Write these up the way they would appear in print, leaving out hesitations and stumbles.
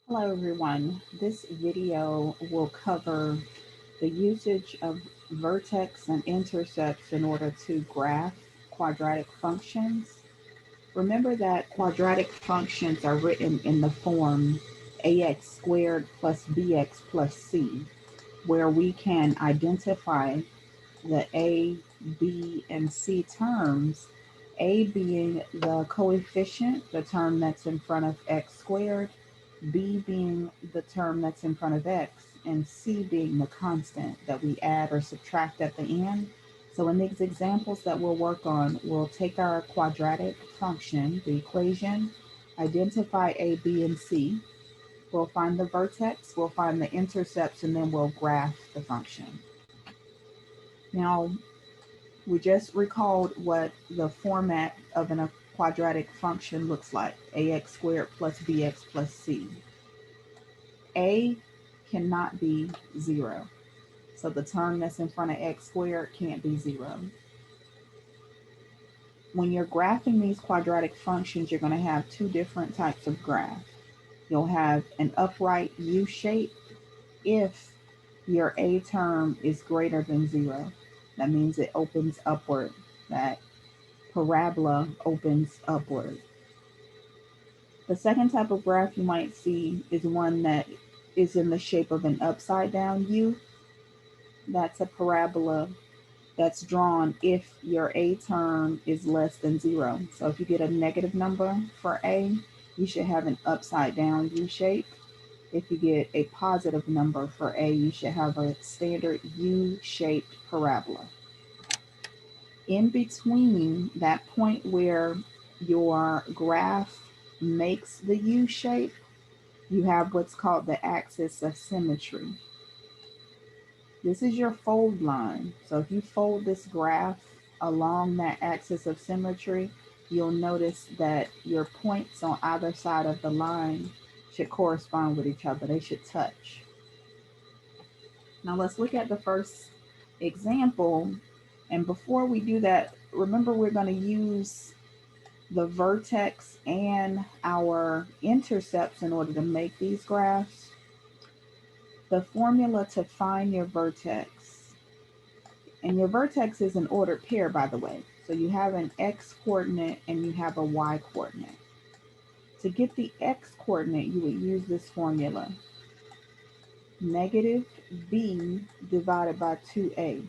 Hello everyone. This video will cover the usage of vertex and intercepts in order to graph quadratic functions. Remember that quadratic functions are written in the form ax squared plus bx plus c, where we can identify the a, b, and c terms, a being the coefficient, the term that's in front of x squared, b being the term that's in front of x, and c being the constant that we add or subtract at the end. So in these examples that we'll work on, we'll take our quadratic function, the equation, identify a, b, and c. We'll find the vertex, we'll find the intercepts, and then we'll graph the function. Now, we just recalled what the format of a quadratic function looks like: ax squared plus bx plus c. A cannot be 0. So the term that's in front of x squared can't be 0. When you're graphing these quadratic functions, you're going to have two different types of graph. You'll have an upright U shape if your A term is greater than 0. That means it opens upward. That parabola opens upward. The second type of graph you might see is one that is in the shape of an upside down U. That's a parabola that's drawn if your A term is less than 0. So if you get a negative number for A, you should have an upside down U shape. If you get a positive number for A, you should have a standard U-shaped parabola. In between that point where your graph makes the U shape, you have what's called the axis of symmetry. This is your fold line. So if you fold this graph along that axis of symmetry, you'll notice that your points on either side of the line should correspond with each other. They should touch. Now let's look at the first example. And before we do that, remember we're going to use the vertex and our intercepts in order to make these graphs. The formula to find your vertex, and your vertex is an ordered pair, by the way. So you have an x coordinate and you have a y coordinate. To get the x coordinate, you would use this formula: negative b divided by 2a.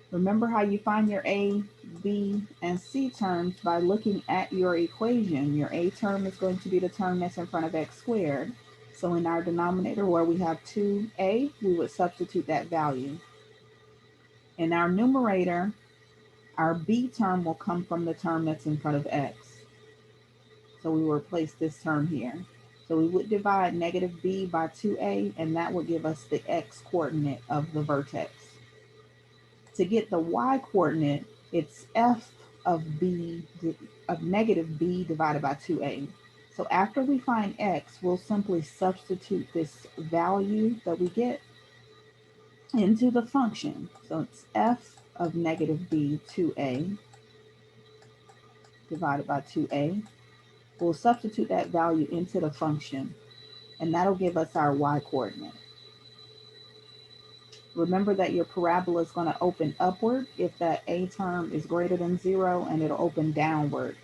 Remember how you find your a, b, and c terms by looking at your equation. Your a term is going to be the term that's in front of x squared. So in our denominator where we have 2a, we would substitute that value. In our numerator, our b term will come from the term that's in front of x. So we will replace this term here. So we would divide negative b by 2a, and that will give us the x coordinate of the vertex. To get the y coordinate, it's f of negative b divided by 2a. So after we find x, we'll simply substitute this value that we get into the function. So it's f of negative b 2a divided by 2a. We'll substitute that value into the function, and that'll give us our y coordinate. Remember that your parabola is going to open upward if that a term is greater than 0, and it'll open downward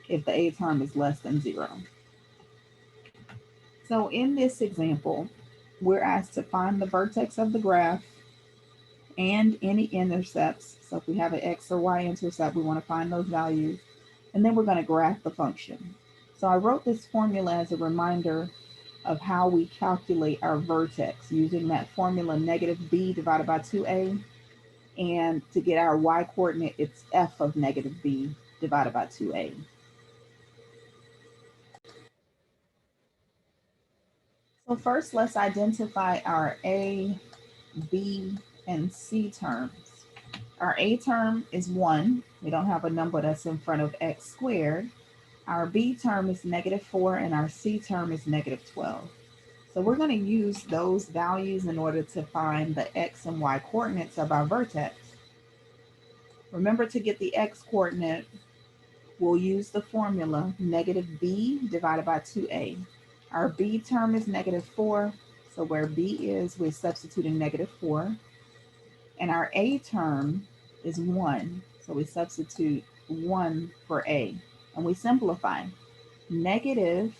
if the a term is less than 0. So in this example, we're asked to find the vertex of the graph and any intercepts. So if we have an x or y intercept, we want to find those values. And then we're going to graph the function. So I wrote this formula as a reminder of how we calculate our vertex using that formula negative b divided by 2a. And to get our y coordinate, it's f of negative b divided by 2a. So first, let's identify our a, b, and c terms. Our a term is 1. We don't have a number that's in front of x squared. Our b term is negative 4, and our c term is negative 12. So we're going to use those values in order to find the x and y coordinates of our vertex. Remember, to get the x coordinate, we'll use the formula negative b divided by 2a. Our b term is negative 4, so where b is, we're substituting negative 4. And our a term is 1, so we substitute 1 for a. And we simplify. Negative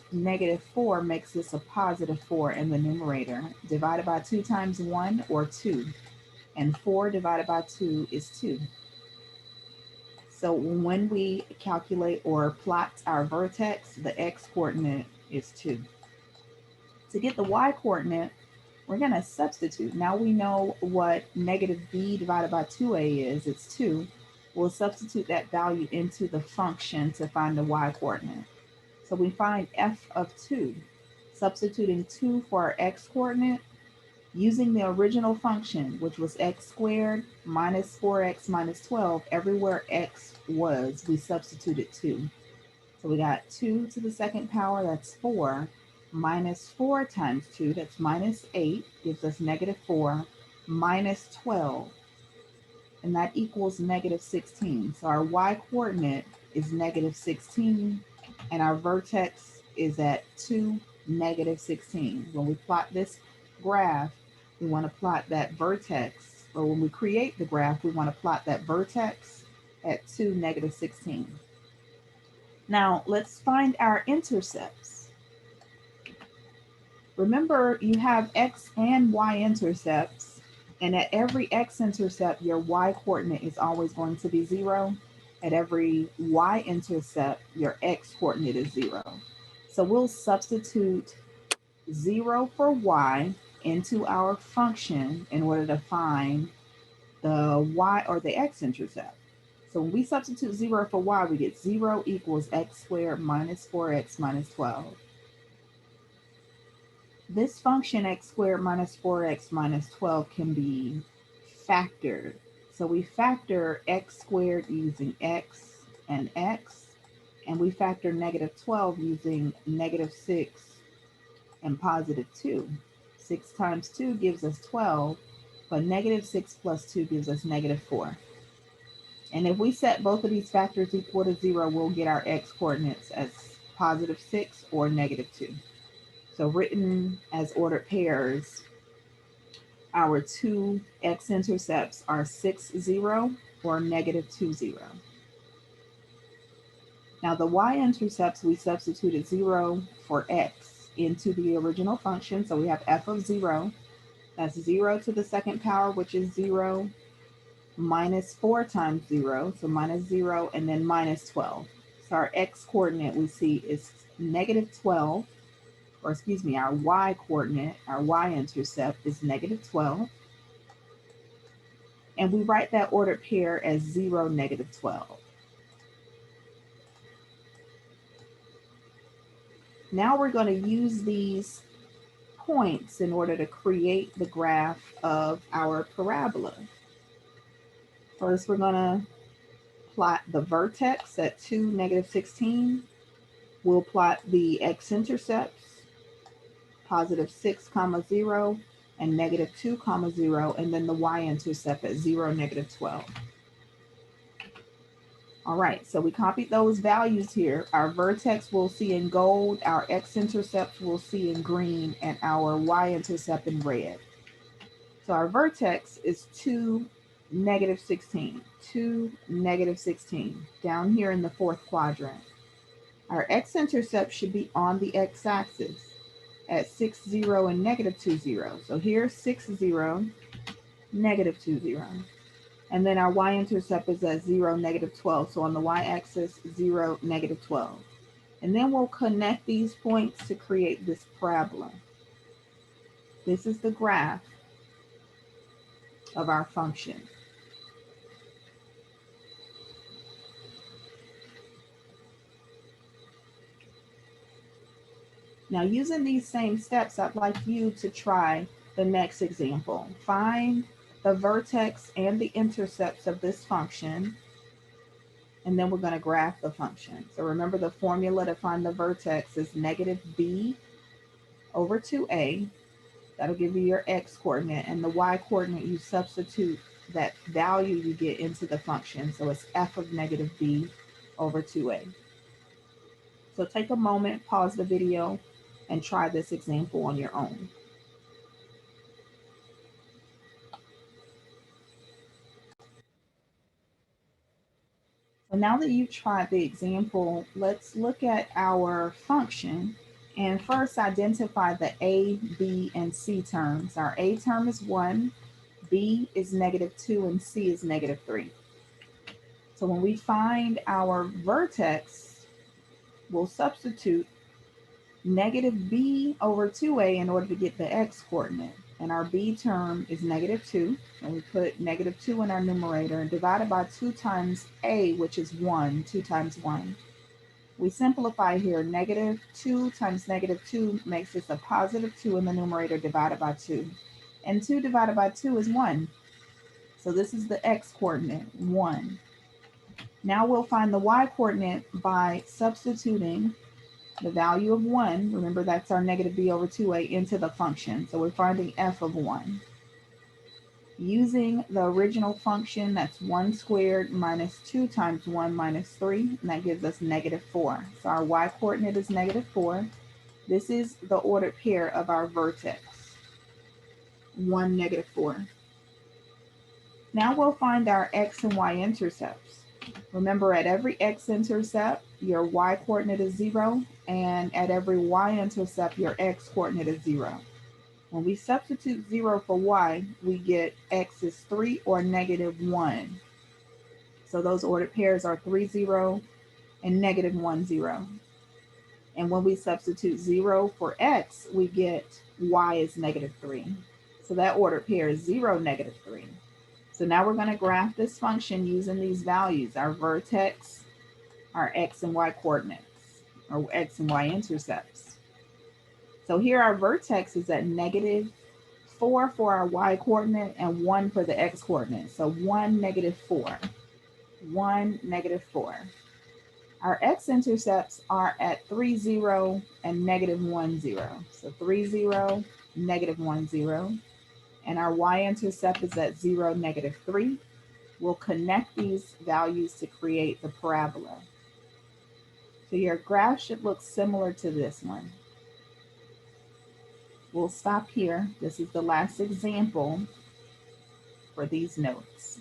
4 makes this a positive 4 in the numerator. Divided by 2 times 1, or 2. And 4 divided by 2 is 2. So when we calculate or plot our vertex, the x-coordinate is 2. To get the y-coordinate, we're going to substitute. Now we know what negative b divided by 2a is. It's 2. We'll substitute that value into the function to find the y-coordinate. So we find f of 2. Substituting 2 for our x-coordinate, using the original function, which was x squared minus 4x minus 12, everywhere x was, we substituted 2. So we got 2 to the second power, that's 4, minus 4 times 2, that's minus 8, gives us negative 4, minus 12, and that equals negative 16. So our y-coordinate is negative 16, and our vertex is at 2, negative 16. When we plot this graph, we want to plot that vertex, or when we create the graph, we want to plot that vertex at 2, negative 16. Now, let's find our intercepts. Remember, you have x and y intercepts, and at every x-intercept, your y-coordinate is always going to be 0. At every y-intercept, your x-coordinate is 0. So we'll substitute 0 for y into our function in order to find the y or the x-intercept. So when we substitute 0 for y, we get 0 equals x squared minus 4x minus 12. This function x squared minus 4x minus 12 can be factored. So we factor x squared using x, and we factor negative 12 using negative 6 and positive 2. 6 times 2 gives us 12, but negative 6 plus 2 gives us negative 4. And if we set both of these factors equal to 0, we'll get our x-coordinates as positive 6 or negative 2. So written as ordered pairs, our two x-intercepts are 6, 0 or negative 2, 0. Now the y-intercepts, we substituted 0 for x into the original function. So we have f of 0. That's 0 to the second power, which is 0, minus 4 times 0, so minus 0, and then minus 12. So our x-coordinate we see is negative 12, or excuse me, our y-coordinate, our y-intercept is negative 12. And we write that ordered pair as 0, negative 12. Now we're going to use these points in order to create the graph of our parabola. First, we're going to plot the vertex at 2, negative 16. We'll plot the x-intercepts, positive 6, 0, and negative 2, 0, and then the y-intercept at 0, negative 12. All right, so we copied those values here. Our vertex we'll see in gold, our x-intercept we'll see in green, and our y-intercept in red. So our vertex is 2, negative 16, 2, negative 16, down here in the fourth quadrant. Our x-intercept should be on the x-axis at 6, 0, and negative 2, 0. So here's 6, 0, negative 2, 0. And then our y-intercept is at 0, negative 12. So on the y-axis, 0, negative 12. And then we'll connect these points to create this parabola. This is the graph of our function. Now, using these same steps, I'd like you to try the next example. Find the vertex and the intercepts of this function, and then we're going to graph the function. So remember, the formula to find the vertex is negative b over 2a. That'll give you your x-coordinate, and the y-coordinate, you substitute that value you get into the function. So it's f of negative b over 2a. So take a moment, pause the video, and try this example on your own. So now that you've tried the example, let's look at our function and first identify the A, B, and C terms. Our A term is 1, B is -2, and C is -3. So when we find our vertex, we'll substitute -b over 2a in order to get the x coordinate. And our b term is -2. And we put -2 in our numerator and divide it by 2 times a, which is 1, 2 times 1. We simplify here. -2 times -2 makes us a +2 in the numerator divided by 2. And 2 divided by 2 is 1. So this is the x coordinate, 1. Now we'll find the y coordinate by substituting the value of 1, remember that's our -b over 2a, into the function. So we're finding f of 1. Using the original function, that's 1 squared minus 2 times 1 minus 3, and that gives us -4. So our y coordinate is -4. This is the ordered pair of our vertex, 1, -4. Now we'll find our x and y intercepts. Remember, at every x-intercept, your y-coordinate is 0, and at every y-intercept, your x-coordinate is 0. When we substitute 0 for y, we get x is 3 or -1. So those ordered pairs are 3, 0 and -1, 0. And when we substitute 0 for x, we get y is -3. So that ordered pair is 0, -3. So now we're going to graph this function using these values, our vertex, our x and y coordinates, or x and y intercepts. So here our vertex is at -4 for our y coordinate and 1 for the x coordinate. So 1, -4, 1, -4. Our x intercepts are at 3, 0 and -1, 0. So 3, 0, -1, 0. And our y-intercept is at 0, -3. We'll connect these values to create the parabola. So your graph should look similar to this one. We'll stop here. This is the last example for these notes.